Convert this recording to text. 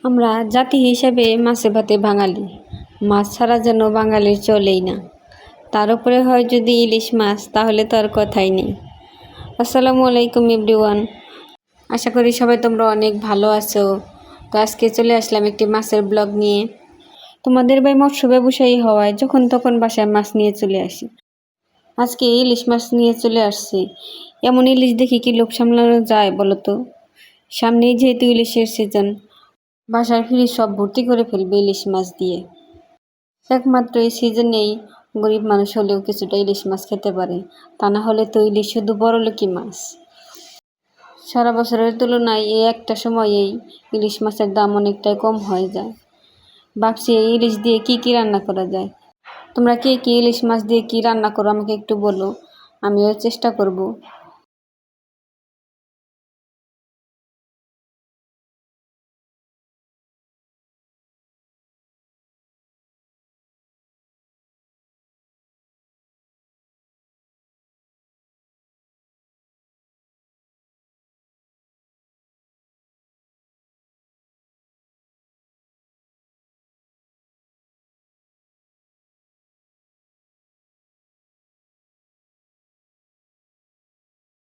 আমরা জাতি হিসেবে মাছে ভাতে বাঙালি। মাছ ছাড়া যেন বাঙালির চলেই না। তার উপরে হয় যদি ইলিশ মাছ, তাহলে তো আর কথাই নেই। আসসালামু আলাইকুম এভরিওয়ান। আশা করি সবাই তোমরা অনেক ভালো আছো। তো আজকে চলে আসলাম একটি মাছের ব্লগ নিয়ে। তোমাদের ভাই মৎস্য ব্যবসায়ী হওয়ায় যখন তখন বাসায় মাছ নিয়ে চলে আসি। আজকে ইলিশ মাছ নিয়ে চলে আসছি। এমন ইলিশ দেখি কি লোভ সামলানো যায় বলো তো? সামনেই যেহেতু ইলিশের সিজন, বাসার ফ্রিজ সব ভর্তি করে ফেলবে ইলিশ মাছ দিয়ে। একমাত্র এই সিজনেই গরিব মানুষ হলেও কিছুটা ইলিশ মাছ খেতে পারে, তা না হলে তো ইলিশ শুধু বড়লোকি মাছ। সারা বছরের তুলনায় এই একটা সময়েই ইলিশ মাছের দাম অনেকটাই কম হয়ে যায়। ভাবছি এই ইলিশ দিয়ে কি রান্না করা যায়। তোমরা কে ইলিশ মাছ দিয়ে কি রান্না করো আমাকে একটু বলো, আমিও চেষ্টা করব